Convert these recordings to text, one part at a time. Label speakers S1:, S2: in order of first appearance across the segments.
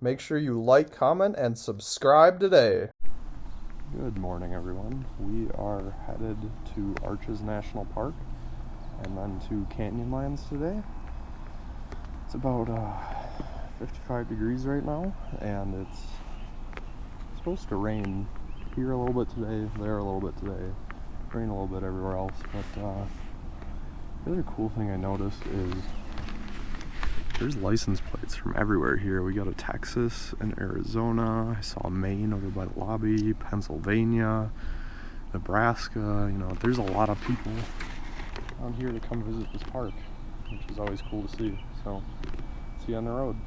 S1: Make sure you like, comment, and subscribe today.
S2: Good morning, everyone. We are headed to Arches National Park and then to Canyonlands today. It's about 55 degrees right now, and it's supposed to rain here a little bit today, there a little bit today, rain a little bit everywhere else. But the other cool thing I noticed is there's license plates from everywhere here. We got a Texas and Arizona. I saw Maine over by the lobby, Pennsylvania, Nebraska. You know, there's a lot of people on here to come visit this park, which is always cool to see. So, see you on the road.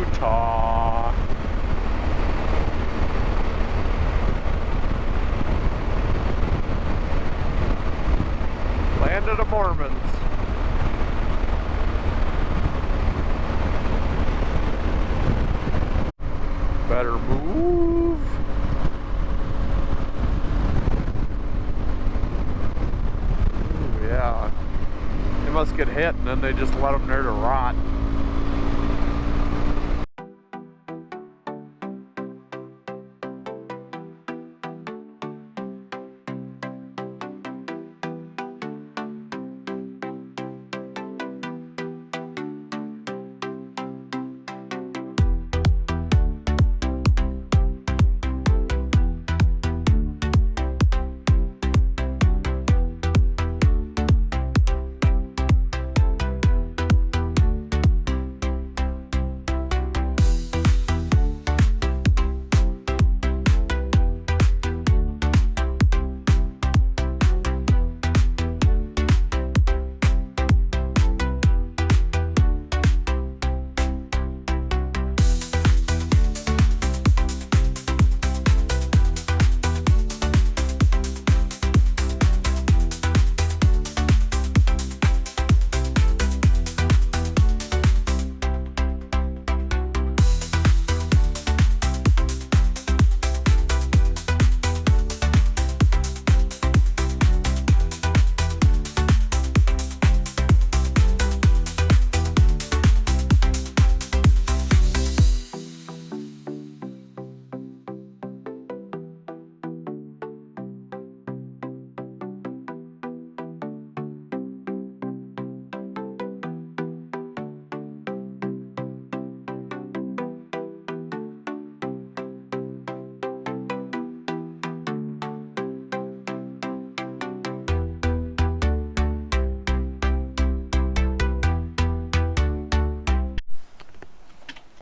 S2: Utah. Land of the Mormons. Better move. Ooh, yeah. They must get hit and then they just let them there to rot.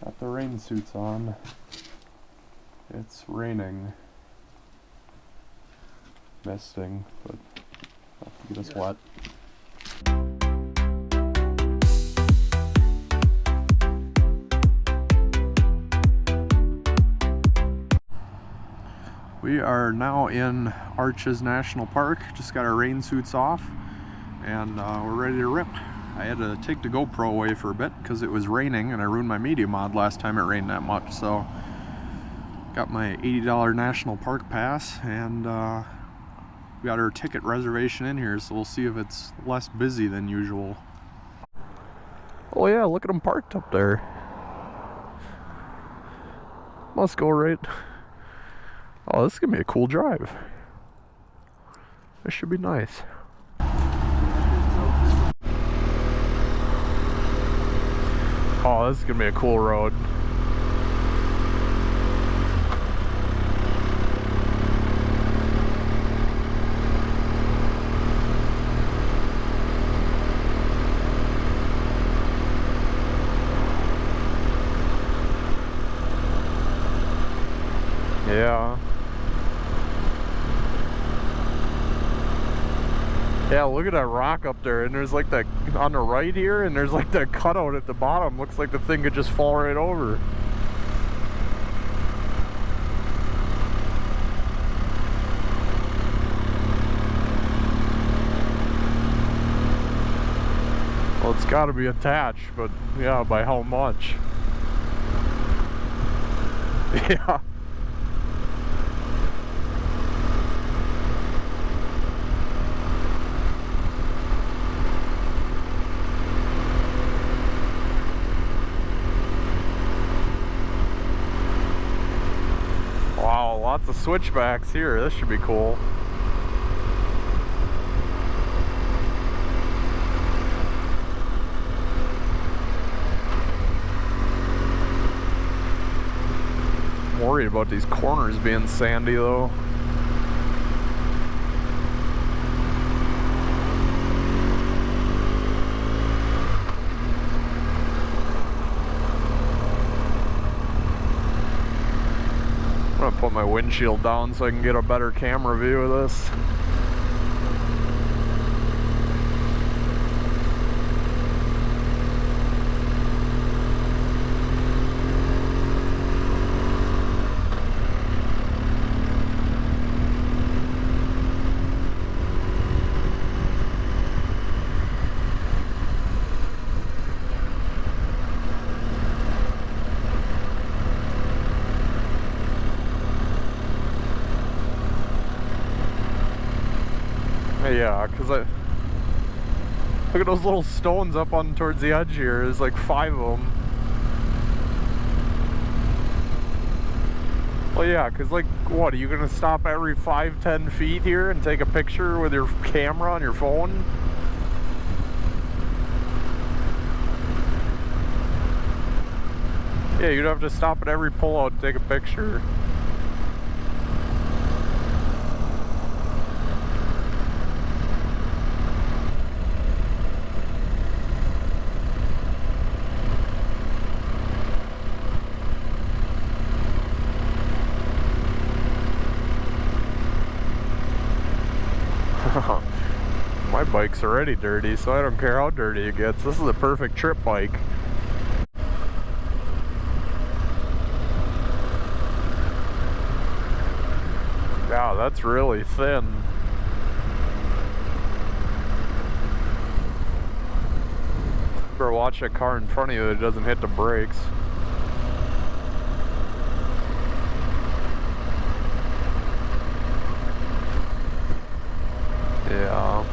S2: Got the rain suits on. It's raining, misting, but not to get us wet. We are now in Arches National Park. Just got our rain suits off, and we're ready to rip. I had to take the GoPro away for a bit because it was raining and I ruined my media mod last time it rained that much. So got my $80 National Park Pass, and we got our ticket reservation in here, so we'll see if it's less busy than usual. Oh yeah, look at them parked up there. Must go right. Oh, this is gonna be a cool drive. This should be nice. Oh, this is gonna be a cool road. Yeah. Yeah, look at that rock up there, and there's like that on the right here, and there's like that cutout at the bottom. Looks like the thing could just fall right over. Well, it's got to be attached, but yeah, by how much? Yeah. lots of switchbacks here. This should be cool. I'm worried about these corners being sandy though. I'm gonna put my windshield down so I can get a better camera view of this. Yeah, because look at those little stones up on towards the edge here. There's like 5 of them. Well, yeah, because like, what, are you going to stop every 5-10 feet here and take a picture with your camera on your phone? Yeah, you'd have to stop at every pullout and take a picture. My bike's already dirty, so I don't care how dirty it gets. This is the perfect trip bike. Yeah, that's really thin. Better watch that car in front of you that doesn't hit the brakes. Yeah.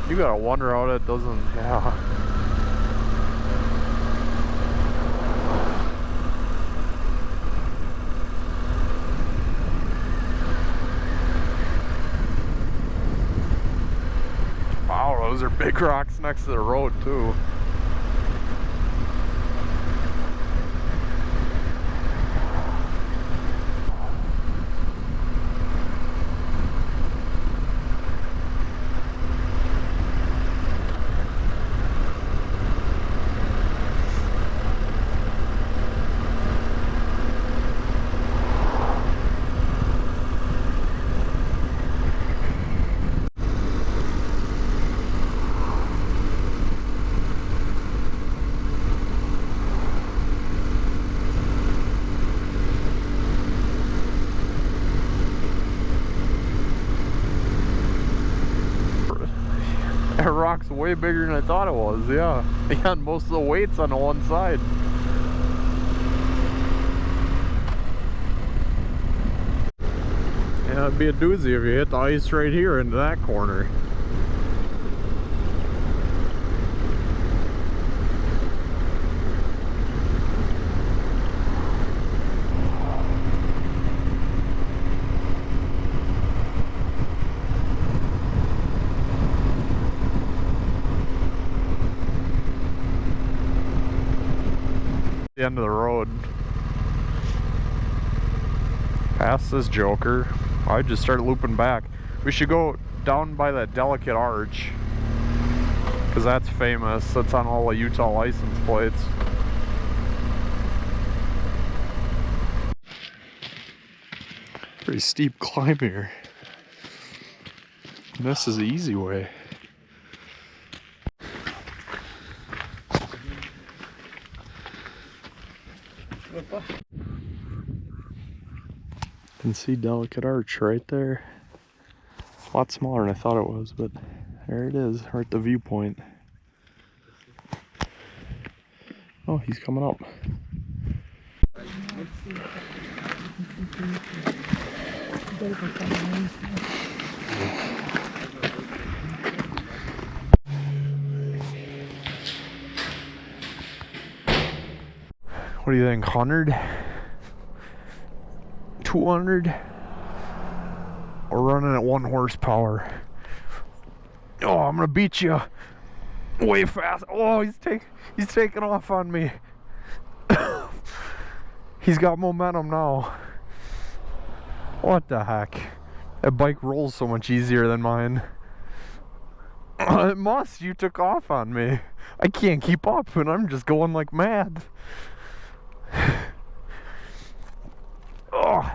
S2: You gotta wonder how that doesn't, yeah. Wow, those are big rocks next to the road too. That rock's way bigger than I thought it was, yeah. And most of the weight's on the one side. Yeah, it'd be a doozy if you hit the ice right here into that corner. The end of the road. Past this joker. I just started looping back. We should go down by that Delicate Arch, because that's famous. That's on all the Utah license plates. Pretty steep climb here. And this is the easy way. You can see Delicate Arch right there. A lot smaller than I thought it was, but there it is, right at the viewpoint. Oh, he's coming up. What do you think, 100? 200? Or running at 1 horsepower? Oh, I'm gonna beat you way fast. Oh, he's taking off on me. He's got momentum now. What the heck? That bike rolls so much easier than mine. It must. You took off on me. I can't keep up and I'm just going like mad. Oh.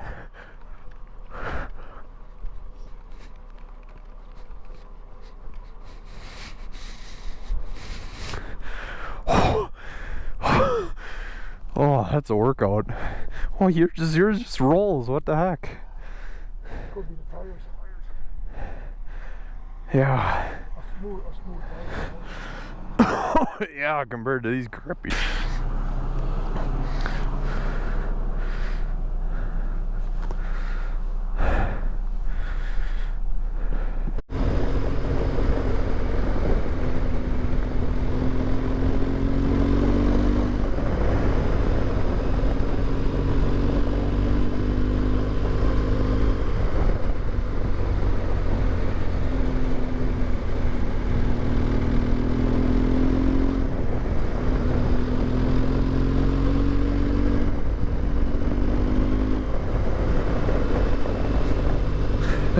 S2: Oh, that's a workout. Oh, yours just rolls. What the heck?
S3: Could be the tires.
S2: Yeah.
S3: A smooth tire.
S2: Yeah, compared to these grippy.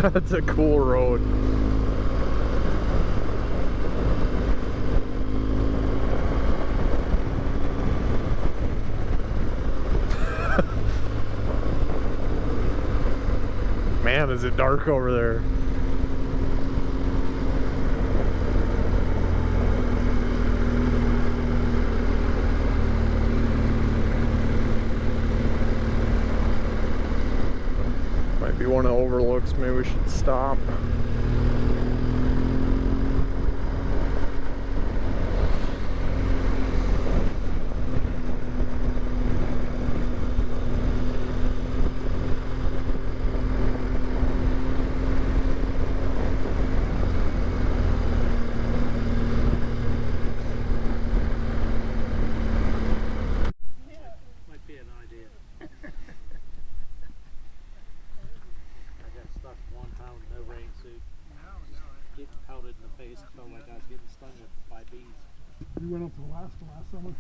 S2: That's a cool road. Man, is it dark over there? Might be one of the overlooks. Maybe we should stop.
S4: Might be an idea. I got stuck one time with no rain suit. Getting pelted in the face. Felt like I was getting stung by bees.
S3: We went up to Alaska last summer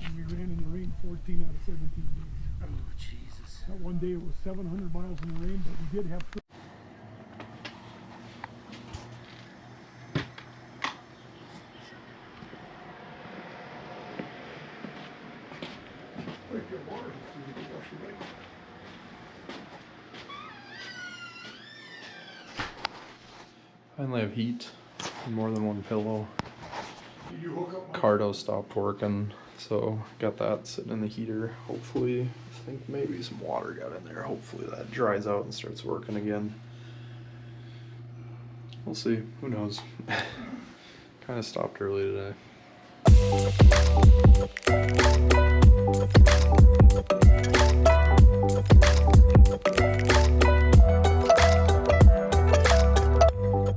S3: and we ran in the rain 14 out of 17 days.
S4: Oh, Jesus.
S3: That one day it was 700 miles in the rain, but we did have.
S2: Finally have heat and more than one pillow.
S3: Did you hook up?
S2: Cardo stopped working, so got that sitting in the heater. Hopefully, I think maybe some water got in there. Hopefully that dries out and starts working again. We'll see. Who knows? Kind of stopped early today.